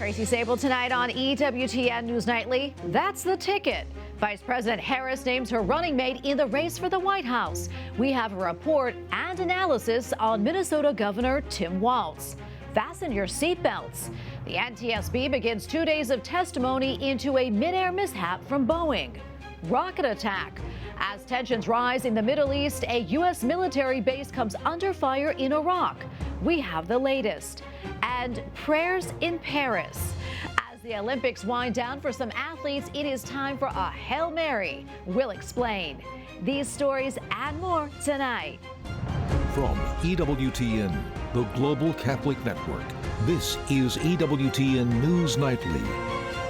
Tracy Sabol tonight on EWTN News Nightly. That's the ticket. Vice President Harris names her running mate in the race for the White House. We have a report and analysis on Minnesota Governor Tim Walz. Fasten your seatbelts. The NTSB begins 2 days of testimony into a mid-air mishap from Boeing. Rocket attack. As tensions rise in the Middle East, a U.S. military base comes under fire in Iraq. We have the latest. And prayers in Paris. As the Olympics wind down for some athletes, it is time for a Hail Mary. We'll explain. These stories and more tonight. From EWTN, the Global Catholic Network, this is EWTN News Nightly.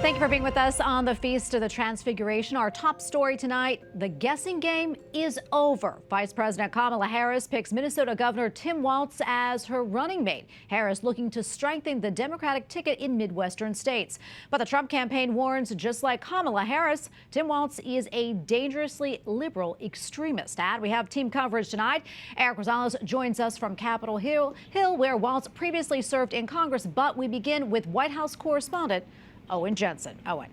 Thank you for being with us on the Feast of the Transfiguration. Our top story tonight, the guessing game is over. Vice President Kamala Harris picks Minnesota Governor Tim Walz as her running mate. Harris looking to strengthen the Democratic ticket in Midwestern states. But the Trump campaign warns, just like Kamala Harris, Tim Walz is a dangerously liberal extremist. And we have team coverage tonight. Eric Rosales joins us from Capitol Hill, where Walz previously served in Congress. But we begin with White House correspondent Owen Jensen. Owen.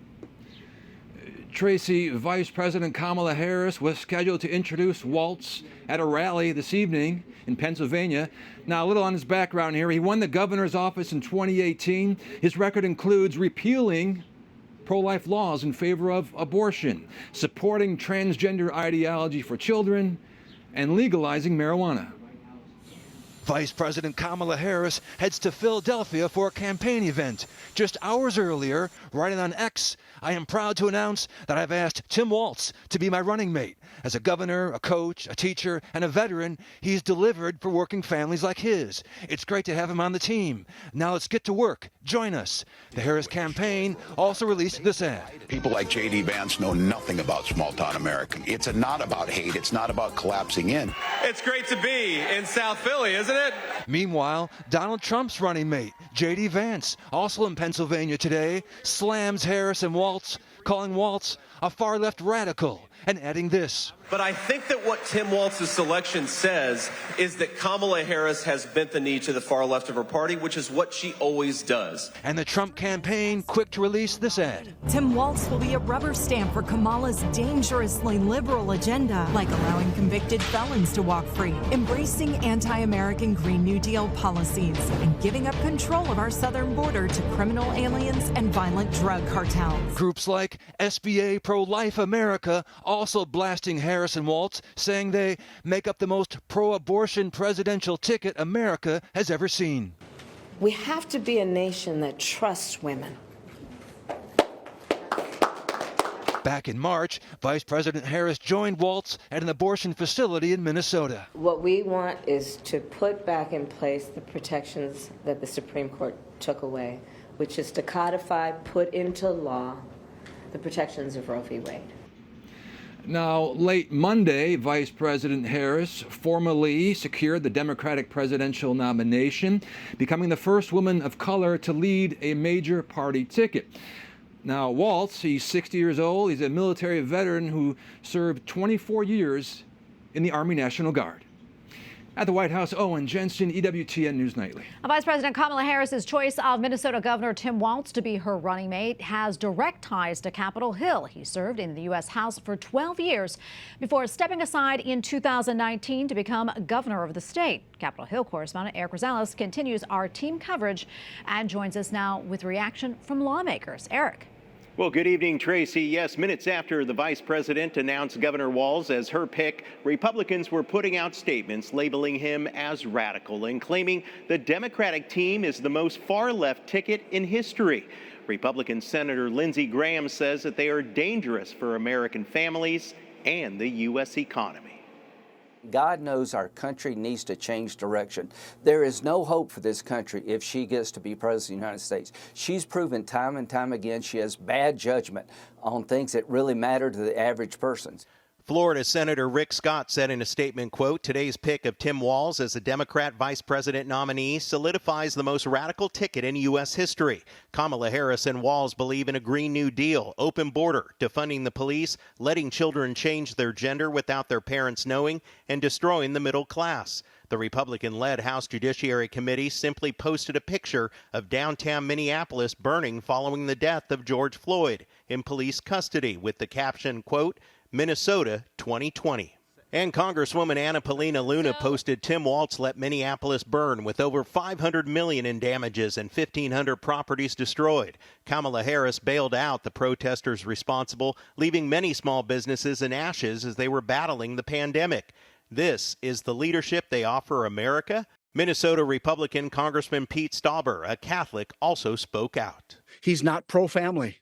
Tracy, Vice President Kamala Harris was scheduled to introduce Waltz at a rally this evening in Pennsylvania. Now, a little on his background here. He won the governor's office in 2018. His record includes repealing pro-life laws in favor of abortion, supporting transgender ideology for children, and legalizing marijuana. Vice President Kamala Harris heads to Philadelphia for a campaign event. Just hours earlier, writing on X, I am proud to announce that I've asked Tim Walz to be my running mate. As a governor, a coach, a teacher, and a veteran, he's delivered for working families like his. It's great to have him on the team. Now let's get to work. Join us. The Harris campaign also released this ad. People like J.D. Vance know nothing about small-town America. It's not about hate. It's not about collapsing in. It's great to be in South Philly, isn't it? Meanwhile, Donald Trump's running mate, J.D. Vance, also in Pennsylvania today, slams Harris and Waltz, calling Waltz a far-left radical, and adding this. But I think that what Tim Walz's selection says is that Kamala Harris has bent the knee to the far left of her party, which is what she always does. And the Trump campaign quick to release this ad. Tim Walz will be a rubber stamp for Kamala's dangerously liberal agenda, like allowing convicted felons to walk free, embracing anti-American Green New Deal policies, and giving up control of our southern border to criminal aliens and violent drug cartels. Groups like SBA Pro-Life America also blasting Harris and Waltz, saying they make up the most pro-abortion presidential ticket America has ever seen. We have to be a nation that trusts women. Back in March, Vice President Harris joined Waltz at an abortion facility in Minnesota. What we want is to put back in place the protections that the Supreme Court took away, which is to codify, put into law, the protections of Roe v. Wade. Now, late Monday, Vice President Harris formally secured the Democratic presidential nomination, becoming the first woman of color to lead a major party ticket. Now, Waltz, he's 60 years old. He's a military veteran who served 24 years in the Army National Guard. At the White House, Owen Jensen, EWTN News Nightly. Vice President Kamala Harris's choice of Minnesota Governor Tim Walz to be her running mate has direct ties to Capitol Hill. He served in the U.S. House for 12 years before stepping aside in 2019 to become governor of the state. Capitol Hill correspondent Eric Rosales continues our team coverage and joins us now with reaction from lawmakers. Eric. Well, good evening, Tracy. Yes, minutes after the vice president announced Governor Walz as her pick, Republicans were putting out statements labeling him as radical and claiming the Democratic team is the most far-left ticket in history. Republican Senator Lindsey Graham says that they are dangerous for American families and the U.S. economy. God knows our country needs to change direction. There is no hope for this country if she gets to be president of the United States. She's proven time and time again she has bad judgment on things that really matter to the average person. Florida Senator Rick Scott said in a statement, quote, today's pick of Tim Walz as the Democrat vice president nominee solidifies the most radical ticket in U.S. history. Kamala Harris and Walz believe in a Green New Deal, open border, defunding the police, letting children change their gender without their parents knowing, and destroying the middle class. The Republican-led House Judiciary Committee simply posted a picture of downtown Minneapolis burning following the death of George Floyd in police custody with the caption, quote, Minnesota 2020. And Congresswoman Anna Paulina Luna posted Tim Walz let Minneapolis burn with over $500 million in damages and 1,500 properties destroyed. Kamala Harris bailed out the protesters responsible, leaving many small businesses in ashes as they were battling the pandemic. This is the leadership they offer America? Minnesota Republican Congressman Pete Stauber, a Catholic, also spoke out. He's not pro-family.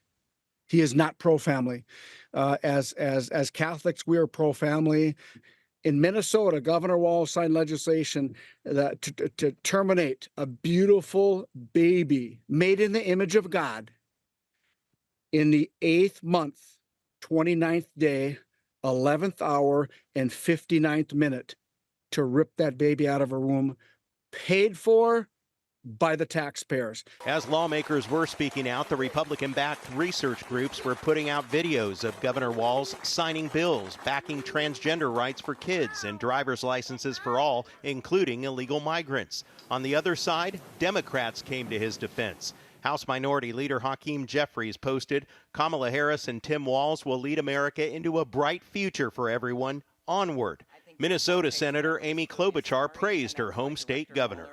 He is not pro-family. As Catholics, we are pro-family. In Minnesota, Governor Walz signed legislation that to terminate a beautiful baby made in the image of God in the 8th month, 29th day, 11th hour, and 59th minute, to rip that baby out of her womb, paid for by the taxpayers. As lawmakers were speaking out, the Republican-backed research groups were putting out videos of Governor Walz signing bills backing transgender rights for kids and driver's licenses for all, including illegal migrants. On the other side, Democrats came to his defense. House Minority Leader Hakeem Jeffries posted, Kamala Harris and Tim Walz will lead America into a bright future for everyone. Onward. Minnesota Senator Amy Klobuchar praised her home state governor.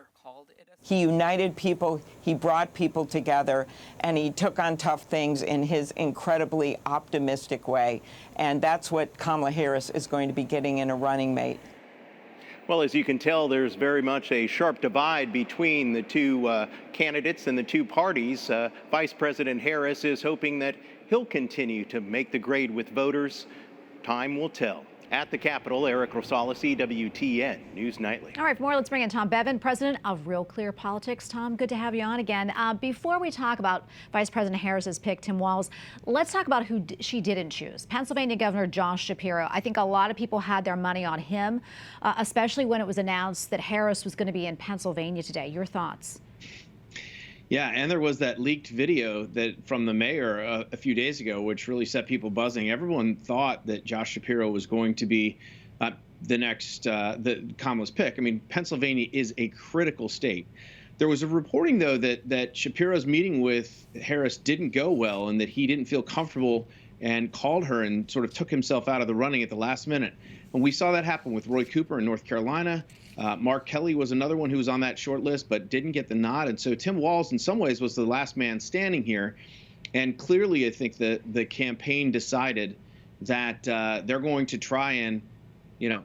He united people, he brought people together, and he took on tough things in his incredibly optimistic way. And that's what Kamala Harris is going to be getting in a running mate. Well, as you can tell, there's very much a sharp divide between the two candidates and the two parties. Vice President Harris is hoping that he'll continue to make the grade with voters. Time will tell. At the Capitol, Eric Rosales, EWTN News Nightly. All right, for more, let's bring in Tom Bevan, president of Real Clear Politics. Tom, good to have you on again. Before we talk about Vice President Harris's pick, Tim Walz, let's talk about who she didn't choose. Pennsylvania Governor Josh Shapiro. I think a lot of people had their money on him, especially when it was announced that Harris was going to be in Pennsylvania today. Your thoughts? Yeah, and there was that leaked video that from the mayor a few days ago, which really set people buzzing. Everyone thought that Josh Shapiro was going to be the next Kamala's pick. I mean, Pennsylvania is a critical state. There was a reporting, though, that Shapiro's meeting with Harris didn't go well and that he didn't feel comfortable and called her and sort of took himself out of the running at the last minute. And we saw that happen with Roy Cooper in North Carolina. Mark Kelly was another one who was on that short list but didn't get the nod. And so Tim Walz, in some ways, was the last man standing here. And clearly, I think the campaign decided that they're going to try and,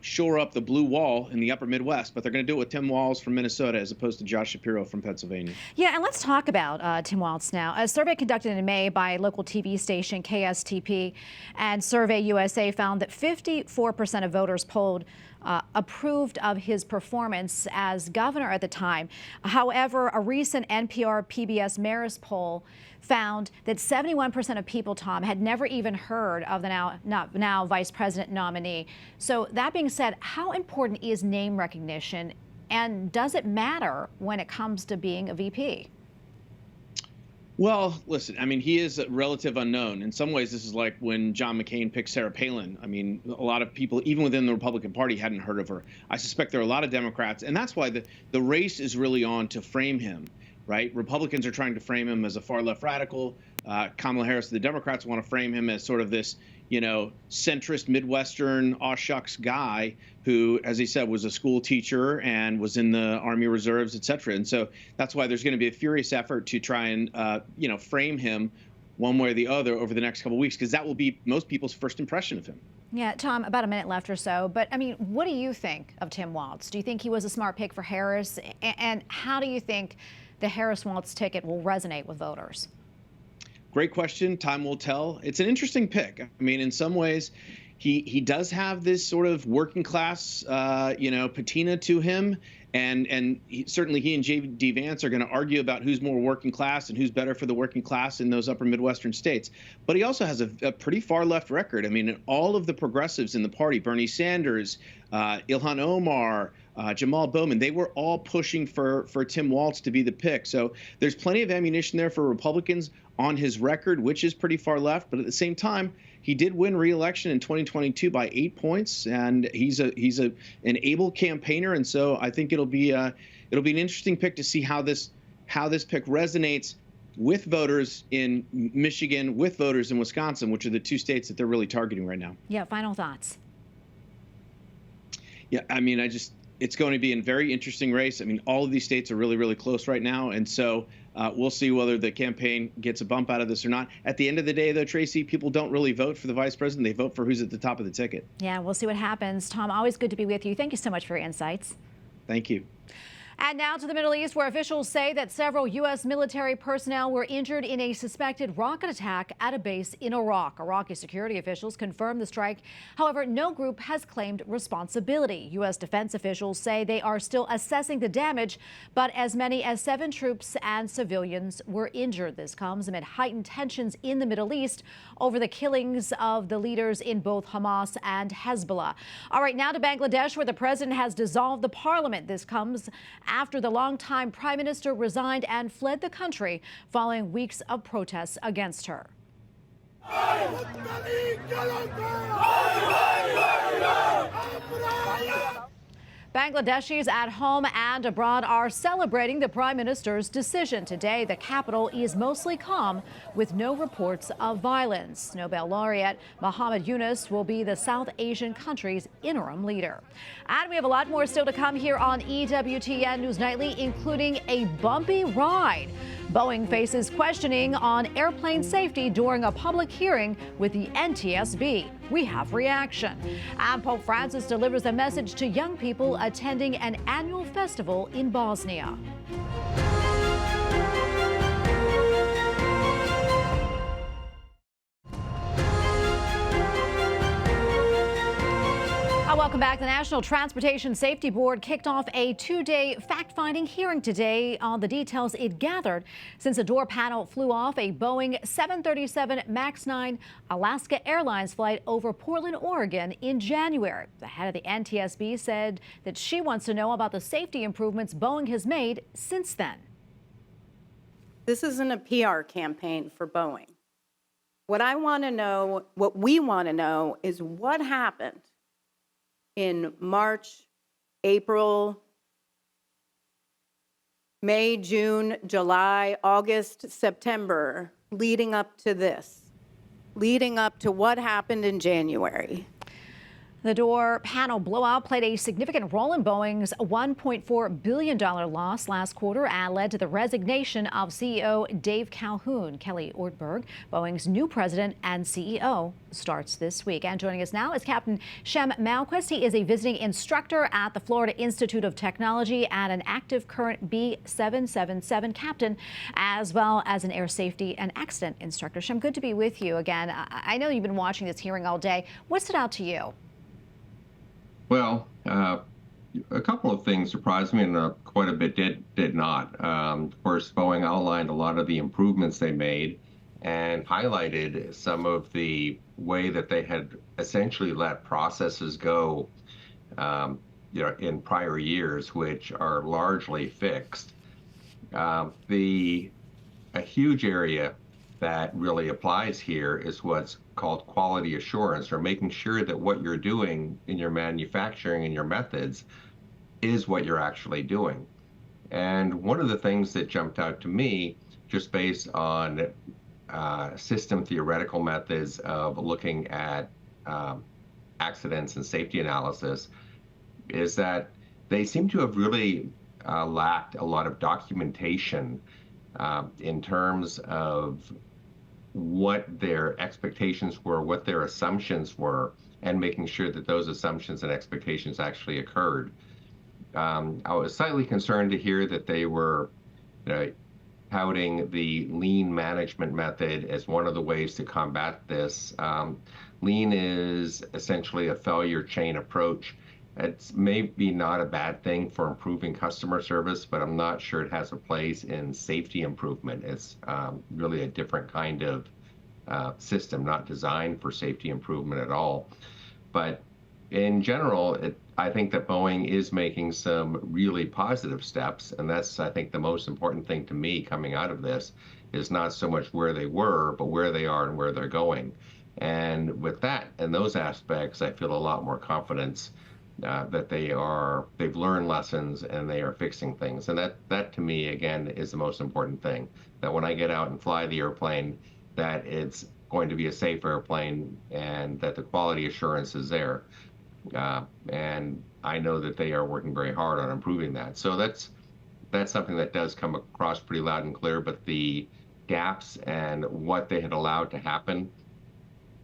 shore up the blue wall in the upper Midwest, but they're going to do it with Tim Walz from Minnesota as opposed to Josh Shapiro from Pennsylvania. Yeah, and let's talk about Tim Walz now. A survey conducted in May by local TV station KSTP and Survey USA found that 54% of voters polled approved of his performance as governor at the time. However, a recent NPR PBS Marist poll found that 71% of people, Tom, had never even heard of the now vice president nominee. So that being said, how important is name recognition, and does it matter when it comes to being a VP? Well, listen, I mean, he is a relative unknown. In some ways, this is like when John McCain picked Sarah Palin. I mean, a lot of people, even within the Republican Party, hadn't heard of her. I suspect there are a lot of Democrats, and that's why the race is really on to frame him, right? Republicans are trying to frame him as a far-left radical. Kamala Harris, the Democrats want to frame him as sort of this, centrist Midwestern aw shucks guy who, as he said, was a school teacher and was in the Army Reserves, et cetera. And so that's why there's going to be a furious effort to try and, frame him one way or the other over the next couple of weeks, because that will be most people's first impression of him. Yeah, Tom, about a minute left or so. But, I mean, what do you think of Tim Walz? Do you think he was a smart pick for Harris? And how do you think the Harris-Walz ticket will resonate with voters? Great question. Time will tell. It's an interesting pick. I mean, in some ways, he does have this sort of working class, patina to him. And certainly he and J.D. Vance are going to argue about who's more working class and who's better for the working class in those upper Midwestern states. But he also has a pretty far left record. I mean, all of the progressives in the party, Bernie Sanders, Ilhan Omar, Jamal Bowman, they were all pushing for Tim Walz to be the pick. So there's plenty of ammunition there for Republicans on his record, which is pretty far left. But at the same time, he did win re-election in 2022 by 8 points, and he's an able campaigner. And so I think it'll be an interesting pick to see how this pick resonates with voters in Michigan, with voters in Wisconsin, which are the two states that they're really targeting right now. Yeah, final thoughts. Yeah, I mean, it's going to be a very interesting race. I mean, all of these states are really, really close right now. And so we'll see whether the campaign gets a bump out of this or not. At the end of the day, though, Tracy, people don't really vote for the vice president. They vote for who's at the top of the ticket. Yeah, we'll see what happens. Tom, always good to be with you. Thank you so much for your insights. Thank you. And now to the Middle East, where officials say that several U.S. military personnel were injured in a suspected rocket attack at a base in Iraq. Iraqi security officials confirmed the strike. However, no group has claimed responsibility. U.S. defense officials say they are still assessing the damage, but as many as 7 troops and civilians were injured. This comes amid heightened tensions in the Middle East over the killings of the leaders in both Hamas and Hezbollah. All right, now to Bangladesh, where the president has dissolved the parliament. This comes after the longtime prime minister resigned and fled the country following weeks of protests against her. Bangladeshis at home and abroad are celebrating the prime minister's decision. Today, the capital is mostly calm with no reports of violence. Nobel laureate Muhammad Yunus will be the South Asian country's interim leader. And we have a lot more still to come here on EWTN News Nightly, including a bumpy ride. Boeing faces questioning on airplane safety during a public hearing with the NTSB. We have reaction. And Pope Francis delivers a message to young people attending an annual festival in Bosnia. Welcome back. The National Transportation Safety Board kicked off a 2-day fact-finding hearing today on the details it gathered since a door panel flew off a Boeing 737 MAX 9 Alaska Airlines flight over Portland, Oregon in January. The head of the NTSB said that she wants to know about the safety improvements Boeing has made since then. This isn't a PR campaign for Boeing. What we want to know is what happened in March, April, May, June, July, August, September, leading up to this, leading up to what happened in January. The door panel blowout played a significant role in Boeing's $1.4 billion loss last quarter and led to the resignation of CEO Dave Calhoun. Kelly Ortberg, Boeing's new president and CEO, starts this week. And joining us now is Captain Shem Malquist. He is a visiting instructor at the Florida Institute of Technology and an active current B777 captain, as well as an air safety and accident instructor. Shem, good to be with you again. I know you've been watching this hearing all day. What stood out to you? Well, a couple of things surprised me, and quite a bit did not. Of course, Boeing outlined a lot of the improvements they made and highlighted some of the way that they had essentially let processes go, in prior years, which are largely fixed. A huge area that really applies here is what's called quality assurance, or making sure that what you're doing in your manufacturing and your methods is what you're actually doing. And one of the things that jumped out to me, just based on system theoretical methods of looking at accidents and safety analysis, is that they seem to have really lacked a lot of documentation in terms of what their expectations were, what their assumptions were, and making sure that those assumptions and expectations actually occurred. I was slightly concerned to hear that they were touting the lean management method as one of the ways to combat this. Lean is essentially a failure chain approach, It's maybe not a bad thing for improving customer service, but I'm not sure it has a place in safety improvement. It's really a different kind of system, not designed for safety improvement at all. But in general, I think that Boeing is making some really positive steps, and that's, I think, the most important thing to me coming out of this is not so much where they were, but where they are and where they're going. And with that and those aspects, I feel a lot more confidence that they've learned lessons and they are fixing things. And that to me, again, is the most important thing, that when I get out and fly the airplane, that it's going to be a safe airplane and that the quality assurance is there. And I know that they are working very hard on improving that. So that's something that does come across pretty loud and clear, but the gaps and what they had allowed to happen,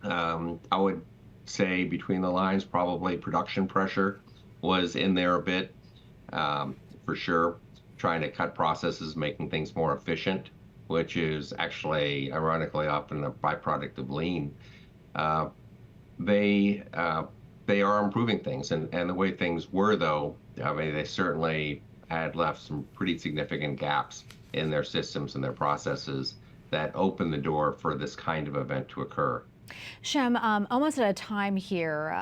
I would say between the lines, probably production pressure was in there a bit, for sure, trying to cut processes, making things more efficient, which is actually, ironically, often a byproduct of lean. They are improving things, and the way things were, though, I mean, they certainly had left some pretty significant gaps in their systems and their processes that opened the door for this kind of event to occur. Shem, almost at a time here,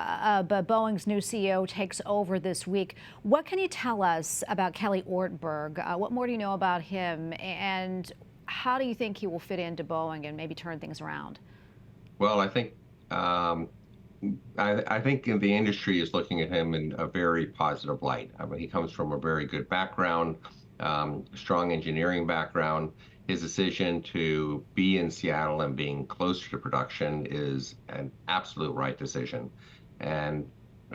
but Boeing's new CEO takes over this week. What can you tell us about Kelly Ortberg? What more do you know about him, and how do you think he will fit into Boeing and maybe turn things around? Well, I think I think the industry is looking at him in a very positive light. I mean, he comes from a very good background, strong engineering background. His decision to be in Seattle and being closer to production is an absolute right decision. And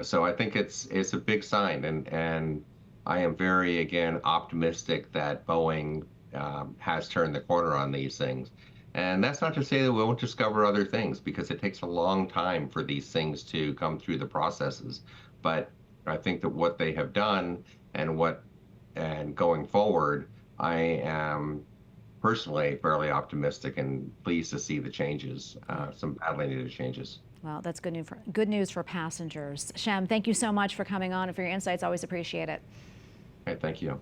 so I think it's a big sign. And I am very, again, optimistic that Boeing has turned the corner on these things. And that's not to say that we won't discover other things, because it takes a long time for these things to come through the processes. But I think that what they have done and going forward, I am personally fairly optimistic and pleased to see the changes, some badly needed changes. Well, that's good news for passengers. Shem, thank you so much for coming on and for your insights. Always appreciate it. Okay, thank you.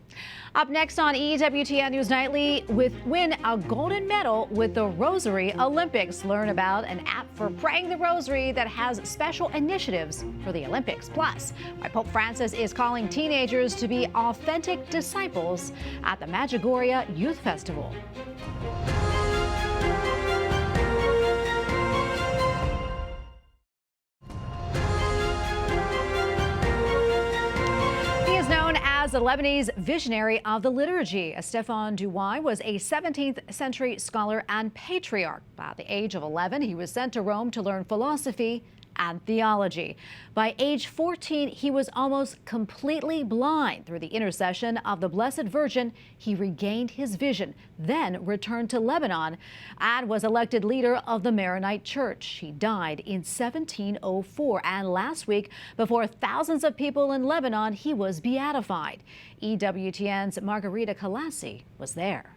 Up next on EWTN News Nightly, win a golden medal with the Rosary Olympics. Learn about an app for praying the rosary that has special initiatives for the Olympics. Plus, why Pope Francis is calling teenagers to be authentic disciples at the Medjugorje Youth Festival. As the Lebanese visionary of the liturgy, Estephan El Douaihy was a 17th century scholar and patriarch. By the age of 11, he was sent to Rome to learn philosophy and theology. By age 14, he was almost completely blind. Through the intercession of the Blessed Virgin, he regained his vision, then returned to Lebanon and was elected leader of the Maronite Church. He died in 1704, and last week, before thousands of people in Lebanon, he was beatified. EWTN's Margarita Kalassi was there.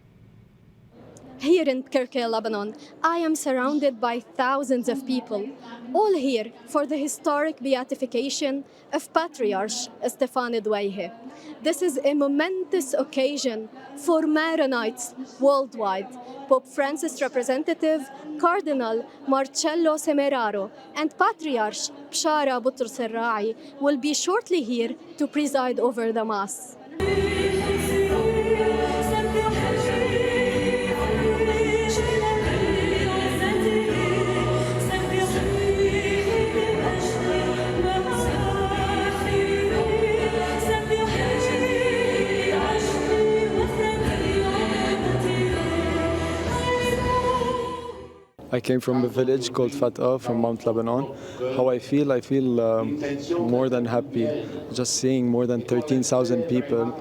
Here in Kirkuk, Lebanon, I am surrounded by thousands of people, all here for the historic beatification of Patriarch Estephan El Douaihy. This is a momentous occasion for Maronites worldwide. Pope Francis' representative, Cardinal Marcello Semeraro, and Patriarch Bshara Boutros El-Ra'i will be shortly here to preside over the Mass. I came from a village called Fatah from Mount Lebanon. How I feel more than happy just seeing more than 13,000 people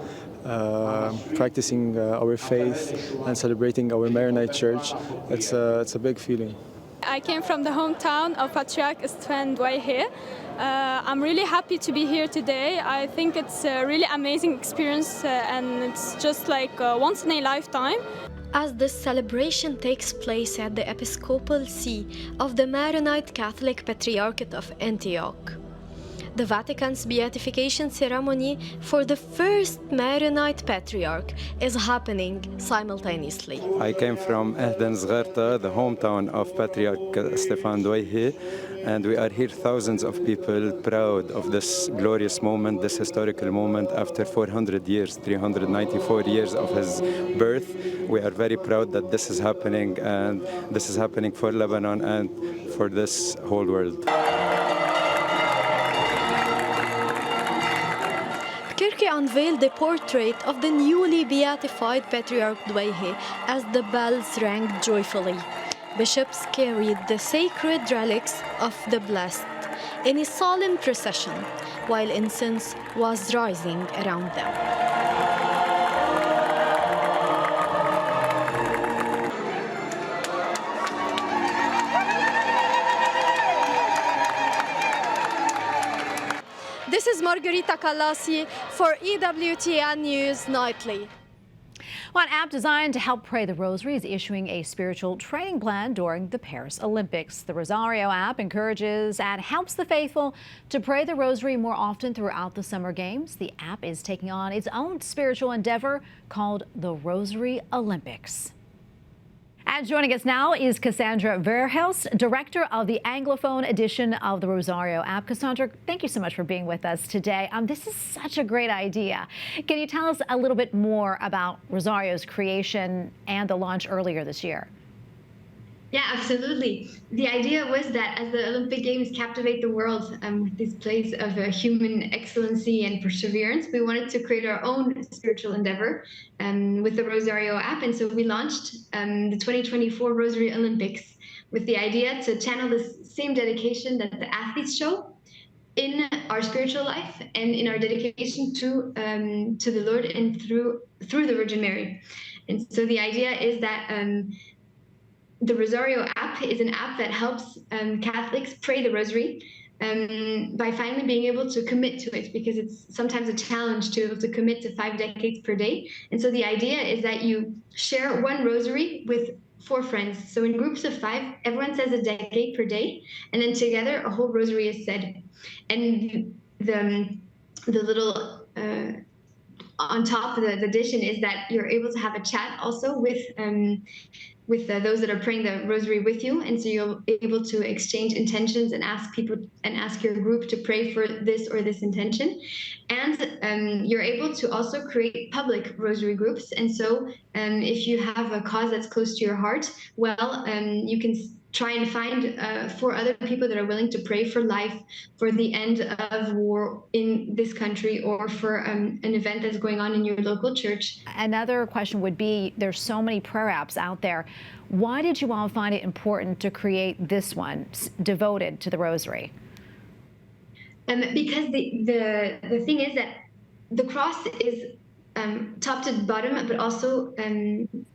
practicing our faith and celebrating our Maronite Church. It's a big feeling. I came from the hometown of Patriarch Estephan El Douaihy. I'm really happy to be here today. I think it's a really amazing experience and it's just like once in a lifetime. As this celebration takes place at the Episcopal See of the Maronite Catholic Patriarchate of Antioch, the Vatican's beatification ceremony for the first Maronite Patriarch is happening simultaneously. I came from Ehden Zgharta, the hometown of Patriarch Estephan El Douaihy, and we are here, thousands of people, proud of this glorious moment, this historical moment after 400 years, 394 years of his birth. We are very proud that this is happening, and this is happening for Lebanon and for this whole world. Turkey unveiled the portrait of the newly beatified Patriarch Douaihy as the bells rang joyfully. Bishops carried the sacred relics of the blessed in a solemn procession, while incense was rising around them. This is Margarita Calasi for EWTN News Nightly. Well, an app designed to help pray the Rosary is issuing a spiritual training plan during the Paris Olympics. The Rosario app encourages and helps the faithful to pray the Rosary more often throughout the Summer Games. The app is taking on its own spiritual endeavor called the Rosary Olympics. And joining us now is Cassandra Verhelst, director of the Anglophone edition of the Rosario app. Cassandra, thank you so much for being with us today. This is such a great idea. Can you tell us a little bit more about Rosario's creation and the launch earlier this year? Yeah, absolutely. The idea was that as the Olympic Games captivate the world with displays of human excellency and perseverance, we wanted to create our own spiritual endeavor with the Rosario app. And so we launched the 2024 Rosary Olympics with the idea to channel the same dedication that the athletes show in our spiritual life and in our dedication to the Lord and through the Virgin Mary. And so the idea is that the Rosario app is an app that helps Catholics pray the Rosary by finally being able to commit to it, because it's sometimes a challenge to be able to commit to 5 decades per day. And so the idea is that you share one Rosary with 4 friends. So in groups of 5, everyone says a decade per day, and then together a whole Rosary is said. And the little on top of the addition is that you're able to have a chat also with those that are praying the Rosary with you, and so you're able to exchange intentions and ask people and ask your group to pray for this or this intention. And you're able to also create public Rosary groups. And so if you have a cause that's close to your heart, well, you can try and find 4 other people that are willing to pray for life, for the end of war in this country, or for an event that's going on in your local church. Another question would be, there's so many prayer apps out there. Why did you all find it important to create this one devoted to the Rosary? Because the thing is that the cross is top to bottom, but also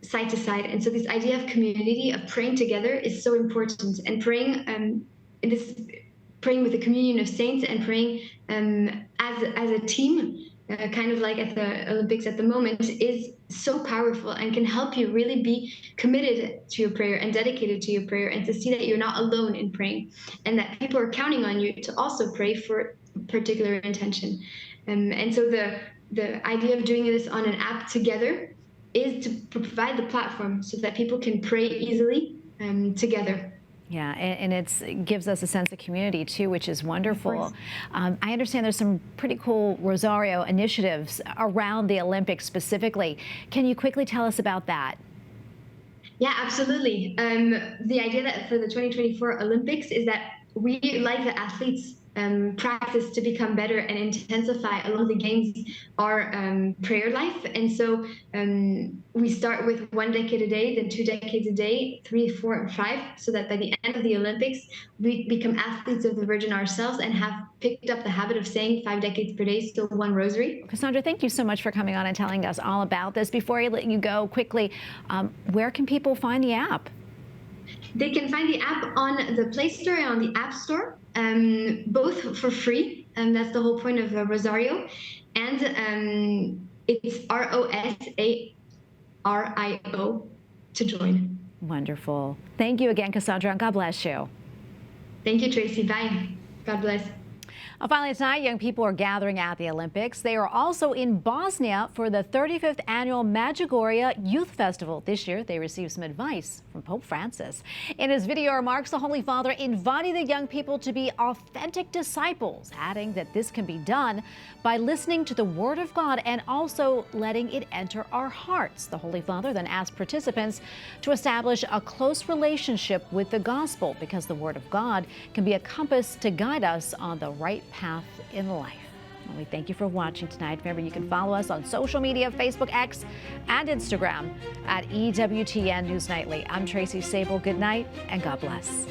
side to side. And so this idea of community, of praying together, is so important. And praying with the communion of saints and praying as a team, kind of like at the Olympics at the moment, is so powerful and can help you really be committed to your prayer and dedicated to your prayer, and to see that you're not alone in praying, and that people are counting on you to also pray for a particular intention. And so the idea of doing this on an app together is to provide the platform so that people can pray easily together. Yeah, and it gives us a sense of community too, which is wonderful. I understand there's some pretty cool Rosario initiatives around the Olympics specifically. Can you quickly tell us about that? Yeah, absolutely. The idea that for the 2024 Olympics is that we, like the athletes, practice to become better and intensify along the games our prayer life. And so we start with 1 decade a day, then 2 decades a day, 3, 4, and 5, so that by the end of the Olympics, we become athletes of the Virgin ourselves and have picked up the habit of saying 5 decades per day, still 1 Rosary. Cassandra, thank you so much for coming on and telling us all about this. Before I let you go quickly, where can people find the app? They can find the app on the Play Store and on the App Store, both for free. That's the whole point of Rosario. And it's ROSARIO to join. Wonderful. Thank you again, Cassandra, and God bless you. Thank you, Tracy. Bye. God bless. Finally tonight, young people are gathering at the Olympics. They are also in Bosnia for the 35th annual Medjugorje Youth Festival. This year, they received some advice from Pope Francis. In his video remarks, the Holy Father invited the young people to be authentic disciples, adding that this can be done by listening to the Word of God and also letting it enter our hearts. The Holy Father then asked participants to establish a close relationship with the gospel, because the Word of God can be a compass to guide us on the right path in life. And we thank you for watching tonight. Remember, you can follow us on social media, Facebook, X, and Instagram at EWTN News Nightly. I'm Tracy Sabol. Good night and God bless.